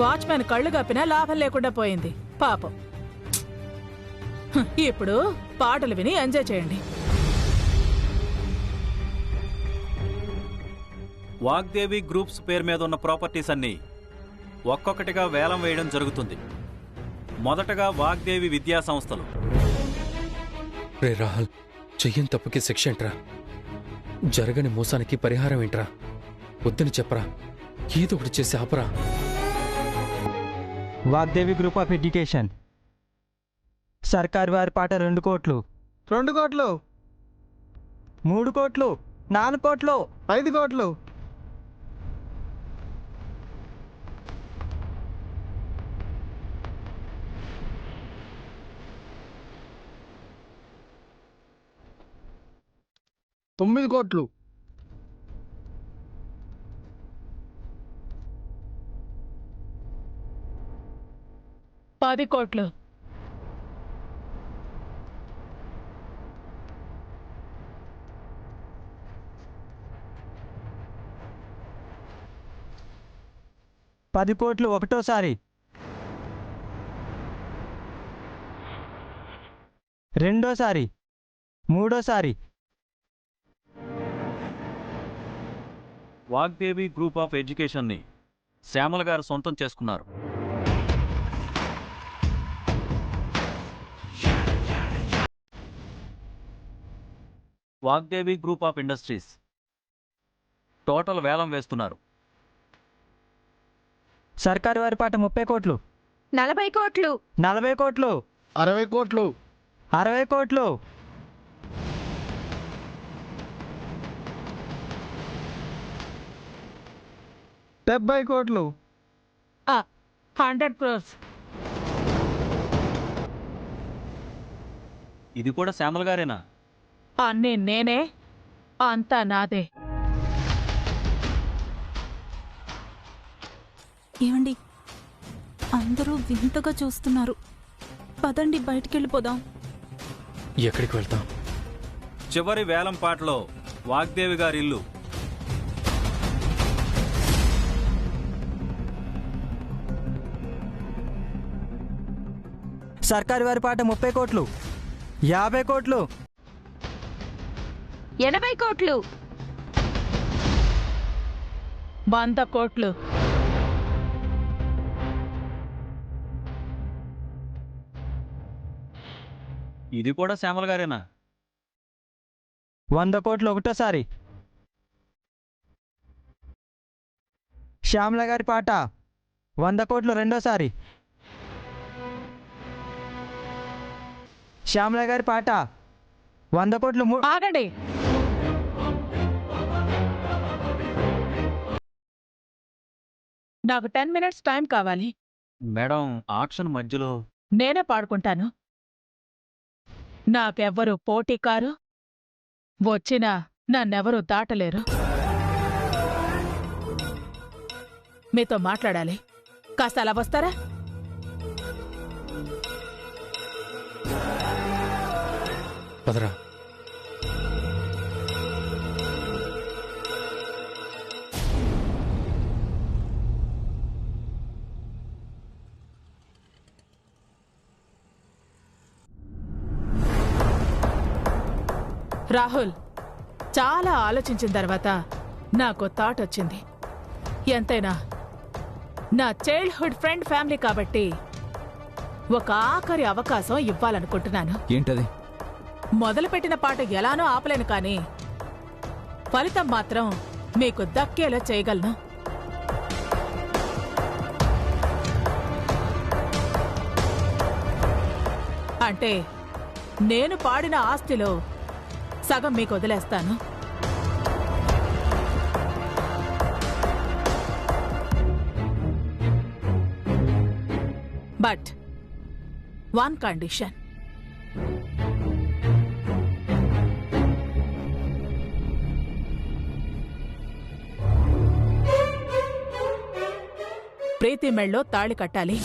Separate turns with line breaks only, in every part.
Watchman కళ్ళు కప్పినా లాభం లేకుండా పోయింది పాపం. ఇప్పుడు పాటలు విని ఎంజాయ్ చేయండి.
వాగ్దేవి గ్రూప్స్ పేరు మీద ఉన్న ప్రాపర్టీస్ అన్నీ ఒక్కొక్కటిగా వేలం వేయడం జరుగుతుంది. మొదటగా వాగ్దేవి విద్యా సంస్థలు.
రే రాహుల్, చెయ్యని తప్పుకి శిక్ష ఏంట్రా? జరగని మోసానికి పరిహారం ఏంట్రా? వద్దని చెప్పరా, ఏదో ఒకటి చేసి ఆపరా.
Vagdevi group of education. సర్కారు వారి పాట 2 కోట్లు.
2 కోట్లు,
3 కోట్లు, 4 కోట్లు,
5 కోట్లు. తొమ్మిది కోట్లు.
10 కోట్లు.
10 కోట్లు ఒకటోసారి, రెండోసారి, మూడోసారి.
వాగ్దేవి గ్రూప్ ఆఫ్ ఎడ్యుకేషన్ని శ్యామల గారు సొంతం చేసుకున్నారు. Vagdevi group of industries total వేలం వేస్తున్నారు.
సర్కారు వారి పాట 30 కోట్లు.
40 కోట్లు.
40 కోట్లు.
60 కోట్లు.
60 కోట్లు.
70 కోట్లు.
100 crores.
ఇది కూడా శ్యామల గారేనా?
అన్నీ నేనే, అంతా నాదే.
ఏమండి, అందరూ వింతగా చూస్తున్నారు. పదండి బయటికెళ్ళిపోదాం.
ఎక్కడికి వెళ్తాం?
చివరి వేలం పాటలో వాగ్దేవి గారి ఇల్లు.
సర్కారు వారి పాట 30 కోట్లు. 50 కోట్లు.
80 కోట్లు.
100 కోట్లు.
ఇది కూడా శ్యామల గారేనా?
100 కోట్లు ఒకటోసారి. శ్యామల గారి పాట 100 కోట్లు రెండోసారి. శ్యామల గారి పాట 100 కోట్లు.
ఆగండి. నాకు 10 minutes టైం కావాలి.
మేడం, ఆక్షన్ మధ్యలో
నేనే పాడుకుంటాను. నాకెవ్వరూ పోటీ కారు, వచ్చినా నన్నెవరూ దాటలేరు. మీతో మాట్లాడాలి. కాస్త అలా వస్తారా?
పదరా.
రాహుల్, చాలా ఆలోచించిన తర్వాత నాకు థాట్ వచ్చింది. ఎంతైనా నా చైల్డ్హుడ్ ఫ్రెండ్ ఫ్యామిలీ కాబట్టి ఒక ఆఖరి అవకాశం ఇవ్వాలనుకుంటున్నాను.
ఏంటది?
మొదలుపెట్టిన పాట ఎలానో ఆపలేను, కానీ ఫలితం మాత్రం మీకు దక్కేలా చేయగలను. అంటే నేను పాడిన ఆస్తిలో సగం మీకు వదిలేస్తాను. But one condition. ప్రీతి మెళ్ళో తాళి కట్టాలి.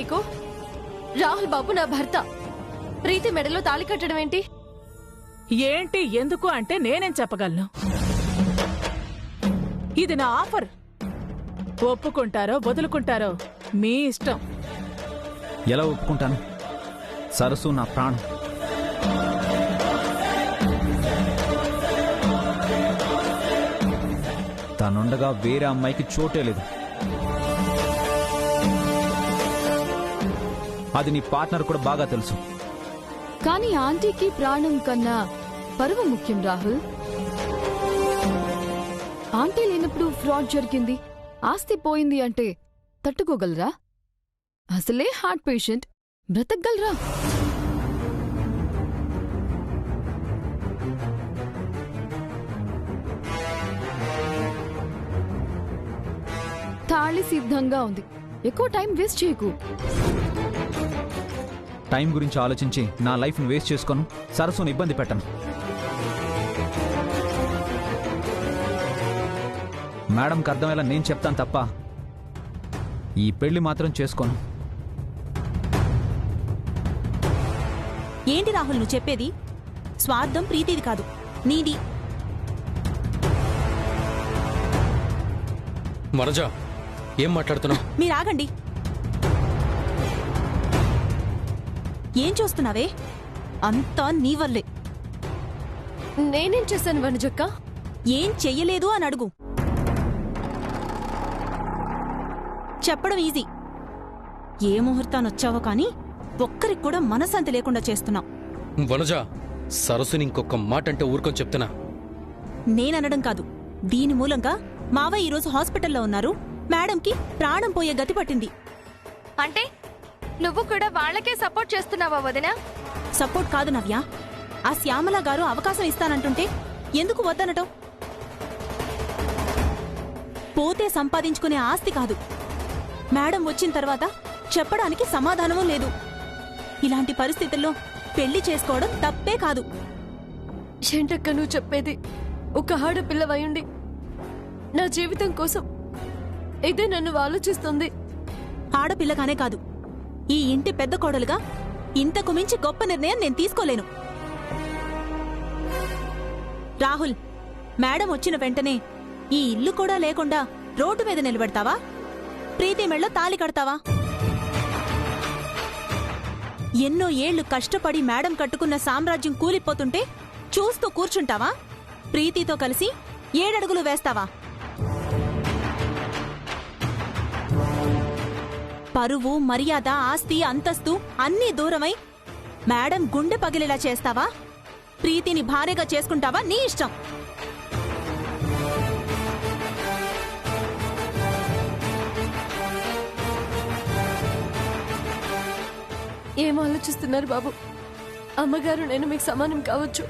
నీకు? రాహుల్ బాబు నా భర్త. ప్రీతి మెడలో తాళి కట్టడం ఏంటి?
ఏంటి ఎందుకు అంటే నేనేం చెప్పగలను. ఇది నా ఆఫర్. ఒప్పుకుంటారో వదులుకుంటారో మీ ఇష్టం.
ఎలా ఒప్పుకుంటాను? సరస్సు నా ప్రాణం. తనుండగా వేరే అమ్మాయికి చోటే లేదు. అది నీ పార్ట్నర్ కూడా బాగా తెలుసు.
కానీ ఆంటీకి ప్రాణం కన్నా పరువు ముఖ్యం రాహుల్. ఆంటీ లేనప్పుడు ఫ్రాడ్ జరిగింది, ఆస్తి పోయింది అంటే తట్టుకోగలరా? అసలే హార్ట్ పేషెంట్, బ్రతకగలరా? తాళి సిద్ధంగా ఉంది, ఎక్కువ టైం వేస్ట్ చేయకు.
టైం గురించి ఆలోచించి నా లైఫ్ను వేస్ట్ చేసుకోను, సరస్సును ఇబ్బంది పెట్టను. మేడంకి అర్థమయ్యేలా నేను చెప్తాను తప్ప ఈ పెళ్లి మాత్రం చేసుకోను.
ఏంటి రాహుల్ నువ్వు చెప్పేది? స్వార్థం ప్రీతిది కాదు, నీది.
వనజ, ఏం మాట్లాడుతున్నావు?
మీరాగండి. ఏం చూస్తున్నావే? అంతా నీ వల్లే.
నేనేం చేశాను వనజక్క?
ఏం చెయ్యలేదు అని అడుగు. చెప్పడం ఈజీ. ఏ ముహూర్తానొచ్చావో కానీ ఒక్కరికి కూడా మనశాంతి లేకుండా చేస్తున్నావు.
వనజ, సరస్సుని ఇంకొక మాట అంటే ఊరుకొని చెప్తున్నా.
నేననడం కాదు, దీని మూలంగా మావయ్య ఈరోజు హాస్పిటల్లో ఉన్నారు. మేడంకి ప్రాణం పోయే గతి పట్టింది.
అంటే నువ్వు కూడా వాళ్ళకే సపోర్ట్ చేస్తున్నావా వదినా?
సపోర్ట్ కాదు నవ్య. ఆ శ్యామల గారు అవకాశం ఇస్తానంటుంటే ఎందుకు వద్దనటం? పోతే సంపాదించుకునే ఆస్తి కాదు. మేడం వచ్చిన తర్వాత చెప్పడానికి సమాధానమూ లేదు. ఇలాంటి పరిస్థితుల్లో పెళ్లి చేసుకోవడం తప్పే కాదు.
ఏంటక్క నువ్వు చెప్పేది? ఒక ఆడపిల్లవయుండి నా జీవితం కోసం ఇదే నన్ను ఆలోచిస్తుంది.
ఆడపిల్లగానే కాదు, ఈ ఇంటి పెద్ద కోడలుగా ఇంతకు మించి గొప్ప నిర్ణయం నేను తీసుకోలేను. రాహుల్, మేడం వచ్చిన వెంటనే ఈ ఇల్లు కూడా లేకుండా రోడ్డు మీద నిలబెడతావా? ప్రీతి మెళ్ళో తాళి కడతావా? ఎన్నో ఏళ్లు కష్టపడి మేడం కట్టుకున్న సామ్రాజ్యం కూలిపోతుంటే చూస్తూ కూర్చుంటావా? ప్రీతితో కలిసి 7 అడుగులు వేస్తావా? పరువు, మర్యాద, ఆస్తి, అంతస్తు అన్నీ దూరమై మేడం గుండె పగిలేలా చేస్తావా? ప్రీతిని భార్యగా చేసుకుంటావా? నీ ఇష్టం.
ఏం ఆలోచిస్తున్నారు బాబు? అమ్మగారు నేను మీకు సమానం కావచ్చు,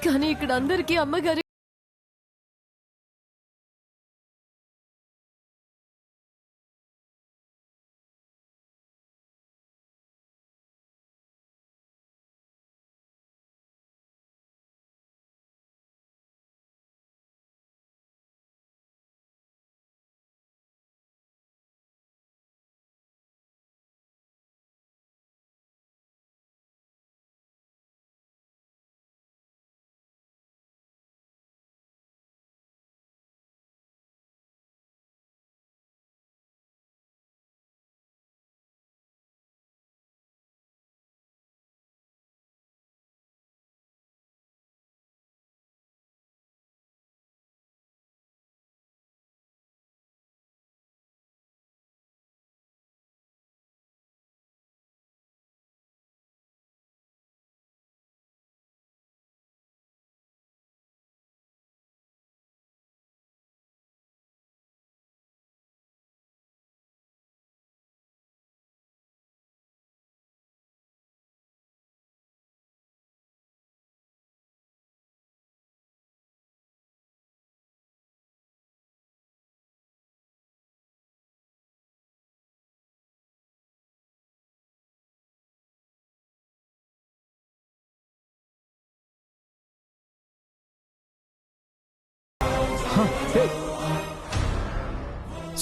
కానీ ఇక్కడ అందరికీ అమ్మగారి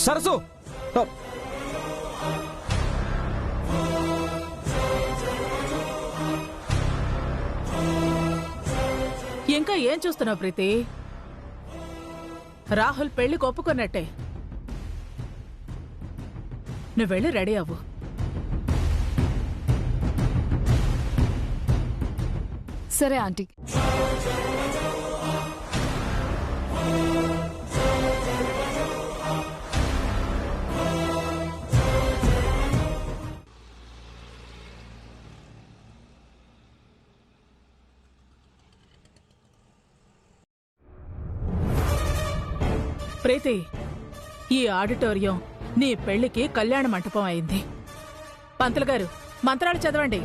సరస్సు,
ఇంకా ఏం చూస్తున్నావు ప్రీతి? రాహుల్ పెళ్లికి ఒప్పుకున్నట్టే. నువ్వు వెళ్ళి రెడీ అవ్వు.
సరే ఆంటీ.
ప్రీతి, ఈ ఆడిటోరియం నీ పెళ్లికి కళ్యాణ మంటపం అయింది. పంతులు గారు, మంత్రాలు చదవండి.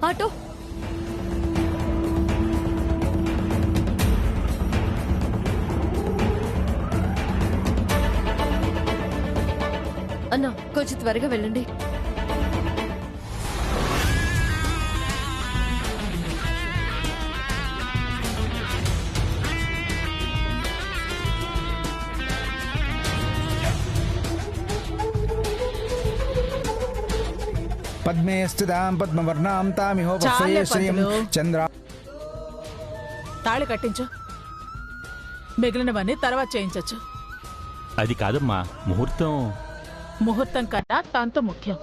ఆటో. అన్న, కొంచెం త్వరగా వెళ్ళండి.
పద్మే స్థితాం పద్మవర్ణాం తామిహో
చాలే
శ్రీయం
పంతులు.
చంద్ర.
తాళి కట్టించు. మిగిలినవన్నీ తర్వాత చేయించచ్చు.
అది కాదమ్మా, ముహూర్తం.
ముహూర్తం కన్నా తంతు ముఖ్యం.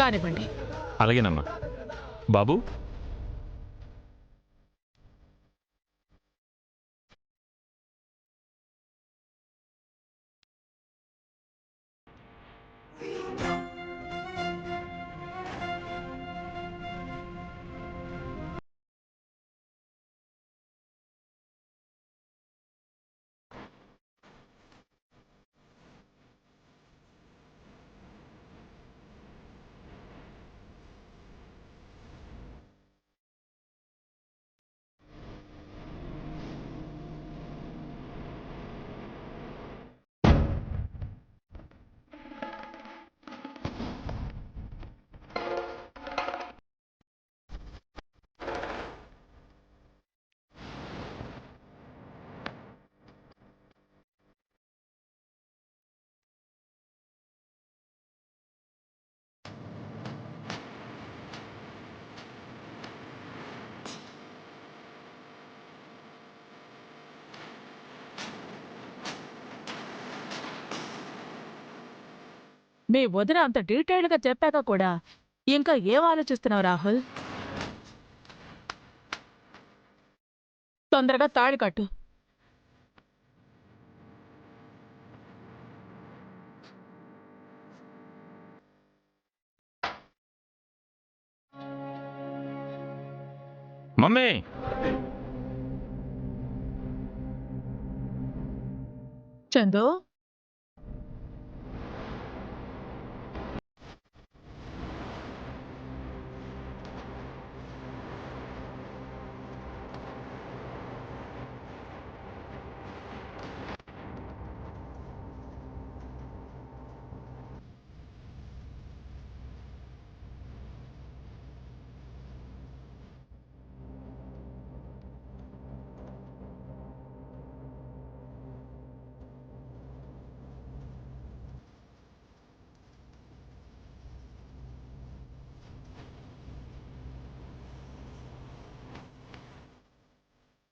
కానివ్వండి.
అలాగేనమ్మా. బాబు,
మీ వదిన అంత డీటెయిల్డ్ గా చెప్పాక కూడా ఇంకా ఏం ఆలోచిస్తున్నావు రాహుల్? తొందరగా తాళి కట్టు.
మమ్మీ.
చందు,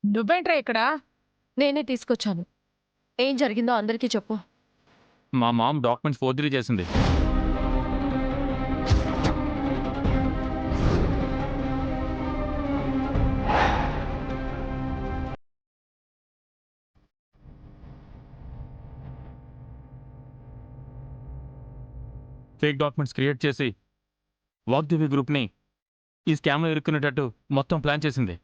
నువ్వేంట్రా ఇక్కడ?
నేనే తీసుకొచ్చాను. ఏం జరిగిందో అందరికీ చెప్పు.
మా మామ్ డాక్యుమెంట్స్ ఫోర్జరీ చేసింది. ఫేక్ డాక్యుమెంట్స్ క్రియేట్ చేసి వాగ్దేవి గ్రూప్ని ఈ స్కామ్లో ఇరుక్కునేటట్టు మొత్తం ప్లాన్ చేసింది.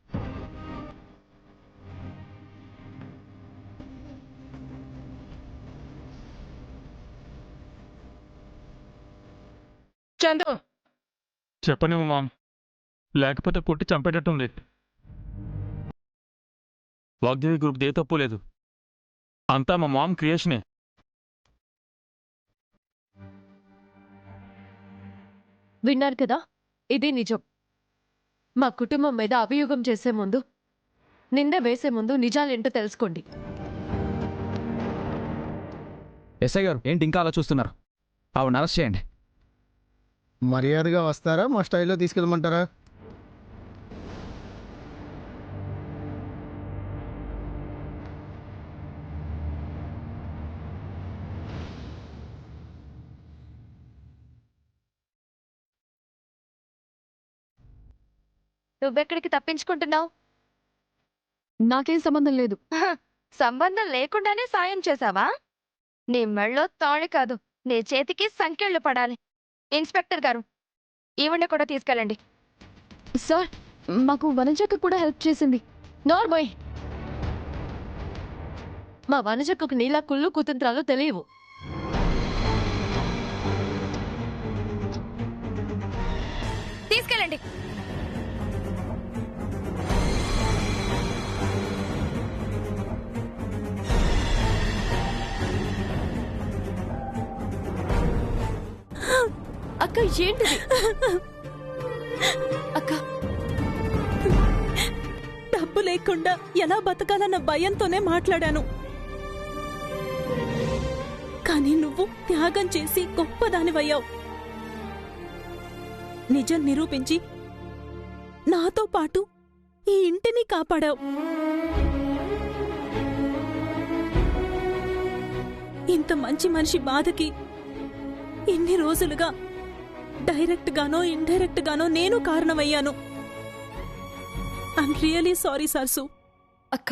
చందు,
చెప్పని మామ్, లేకపోతే కొట్టి చంపేటట్టుంది. వాగ్దేవి గ్రూప్ ఏ తప్పు లేదు, అంతా మా మామ్ క్రియేషనే.
విన్నారు కదా, ఇది నిజం. మా కుటుంబం మీద అభియోగం చేసే ముందు, నింద వేసే ముందు నిజాలేంటో తెలుసుకోండి.
ఎస్ఐ గారు ఏంటి ఇంకా అలా చూస్తున్నారు? ఆవిడని అరెస్ట్ చేయండి.
మర్యాదగా వస్తారా, మా స్టైల్లో తీసుకెళ్ళమంటారా?
నువ్వెక్కడికి తప్పించుకుంటున్నావు? నాకేం సంబంధం లేదు. సంబంధం లేకుండానే సాయం చేశావా? నీ మెళ్ళో తాళి కాదు, నీ చేతికి సంకెళ్ళు పడాలి. ఇన్స్పెక్టర్ గారు, ఈవిడ కూడా తీసుకెళ్ళండి. సార్, మాకు వనజక్క కూడా హెల్ప్ చేసింది. నోర్మోయ్, మా వనజక్కకు నీలా కుళ్ళు కుతంత్రాలు తెలియవు. తీసుకెళ్ళండి. అక్క, ఏంటిది? అక్క,
డబ్బు లేకుండా ఎలా బతకాలన్న భయంతోనే మాట్లాడాను. కానీ నువ్వు త్యాగం చేసి గొప్పదానివయ్యావు. నిజం నిరూపించి నాతో పాటు ఈ ఇంటిని కాపాడావు. ఇంత మంచి మనిషి బాధకి ఇన్ని రోజులుగా డైరెక్ట్ గానో ఇండైరెక్ట్ గానో నేను కారణమయ్యాను. ఐఎమ్ రియలీ సారీ సరసు.
అక్క,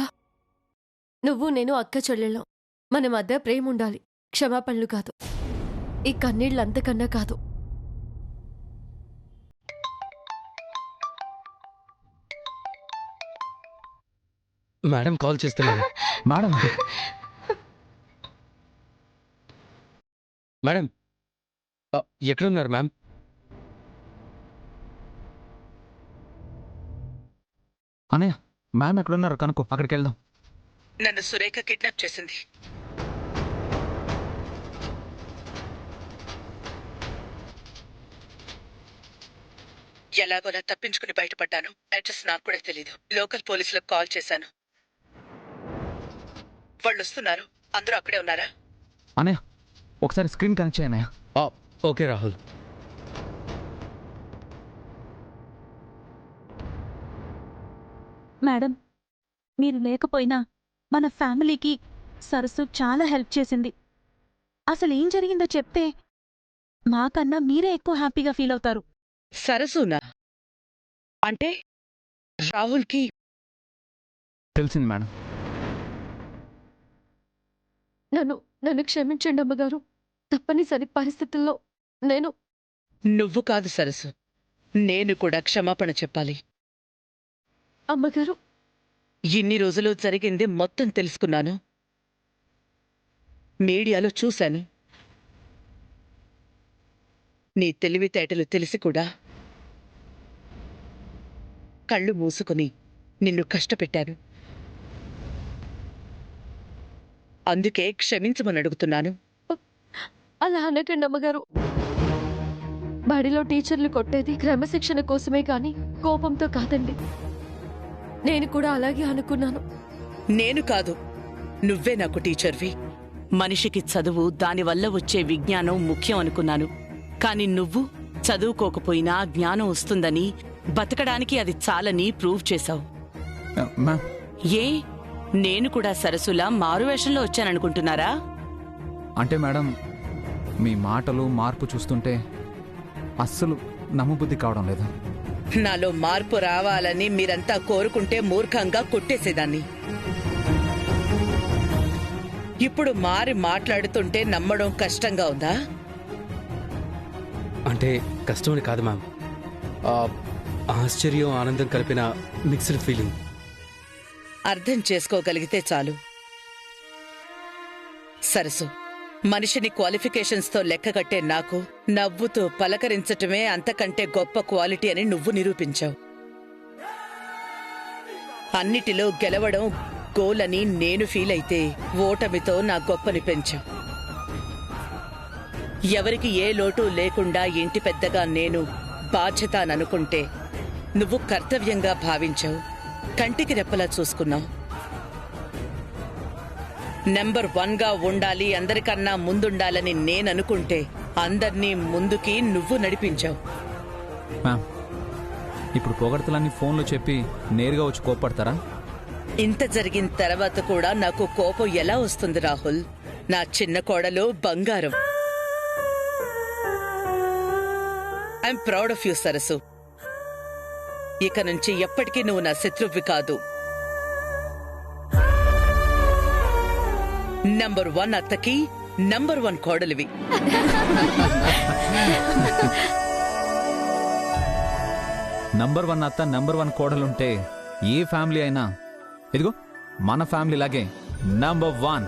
నువ్వు నేను అక్క చెల్లెళ్ళం. మన మధ్య ప్రేమ ఉండాలి, క్షమాపణలు కాదు. ఈ కన్నీళ్ళు అంతకన్నా కాదు.
మేడం కాల్ చేస్తున్నాను.
మేడం
మేడం ఎక్కడున్నారు మ్యామ్?
అనయ్య, మ్యామ్ ఎక్కడున్నారు కనుక్కో, అక్కడికి వెళ్దాం.
నన్ను సురేఖ కిడ్నాప్ చేసింది. ఎలాగోలా తప్పించుకుని బయటపడ్డాను. అడ్రస్ నాకు కూడా తెలీదు. లోకల్ పోలీసులకు కాల్ చేశాను. వాళ్ళు వస్తున్నారు. అందరూ అక్కడే ఉన్నారా?
అనయ్య, ఒకసారి స్క్రీన్ కనెక్ట్ చేయనయ్య.
ఓకే రాహుల్.
మేడం, మీరు లేకపోయినా మన ఫ్యామిలీకి సరస్సు చాలా హెల్ప్ చేసింది. అసలు ఏం జరిగిందో చెప్తే మాకన్నా మీరే ఎక్కువ హ్యాపీగా ఫీల్ అవుతారు.
సరసునా? అంటే రాహుల్కి
తెలిసింది మేడం.
నన్ను క్షమించండి అమ్మగారు. తప్పనిసరి పరిస్థితుల్లో
నువ్వు కాదు సరసు, నేను కూడా క్షమాపణ చెప్పాలి.
అమ్మగారు,
ఇన్ని రోజులు జరిగింది మొత్తం తెలుసుకున్నాను. మీడియాలో చూశాను. నీ తెలివితేటలు తెలిసి కూడా కళ్ళు మూసుకుని నిన్ను కష్టపెట్టాను. అందుకే క్షమించమని అడుగుతున్నాను.
అలా అనకండి అమ్మగారు. బడిలో టీచర్లు కొట్టేది క్రమశిక్షణ కోసమే కాని కోపంతో కాదండి. నేను కూడా అలాగే అనుకున్నాను.
నేను కాదు, నువ్వే నాకు టీచర్వి. మనిషికి చదువు, దానివల్ల వచ్చే విజ్ఞానం ముఖ్యం అనుకున్నాను. కాని నువ్వు చదువుకోకపోయినా జ్ఞానం వస్తుందని, బతకడానికి అది చాలని ప్రూవ్ చేశావు.
మ్యామ్,
ఏ నేను కూడా సరసులా మారువేషంలో వచ్చాననుకుంటున్నారా?
అంటే మేడం, మీ మాటలు మార్పు చూస్తుంటే అస్సలు నమ్మబుద్ధి కావడం లేదు.
నాలో మార్పు రావాలని మీరంతా కోరుకుంటే మూర్ఖంగా కొట్టేసేదాన్ని. ఇప్పుడు మారి మాట్లాడుతుంటే నమ్మడం కష్టంగా ఉందా?
అంటే కష్టమని కాదు మ్యామ్, ఆశ్చర్యం ఆనందం కలిపిన మిక్స్డ్ ఫీలింగ్.
అర్థం చేసుకోగలిగితే చాలు. సరసు, మనిషిని క్వాలిఫికేషన్స్తో లెక్కగట్టే నాకు నవ్వుతూ పలకరించటమే అంతకంటే గొప్ప క్వాలిటీ అని నువ్వు నిరూపించావు. అన్నిటిలో గెలవడం గోల్ అని నేను ఫీల్ అయితే ఓటమితో నా గొప్పని పెంచావు. ఎవరికి ఏ లోటు లేకుండా ఇంటి పెద్దగా నేను బాధ్యత అనుకుంటే నువ్వు కర్తవ్యంగా భావించావు. కంటికి రెప్పలా చూసుకున్నావు. నెంబర్ 1గా ఉండాలి, అందరికన్నా ముందుండాలని నేననుకుంటే అందర్నీ ముందుకి నువ్వు నడిపించావు.
మ్యామ్, ఇప్పుడు పొగడతలన్నీ ఫోన్లో చెప్పి నేరుగా వచ్చి కోప్పడతారా?
ఇంత జరిగిన తర్వాత కూడా నాకు కోపం ఎలా వస్తుంది రాహుల్? నా చిన్న కోడలు బంగారం. ఐఎమ్ ప్రౌడ్ ఆఫ్ యూ సరసు. ఇక నుంచి ఎప్పటికీ నువ్వు నా శత్రువి కాదు. నంబర్ 1 అత్తకి నంబర్ 1 కోడలివి.
నంబర్ 1 అత్త, నంబర్ 1 కోడలుంటే ఏ ఫ్యామిలీ అయినా ఇదిగో మన ఫ్యామిలీ లాగే నంబర్ 1.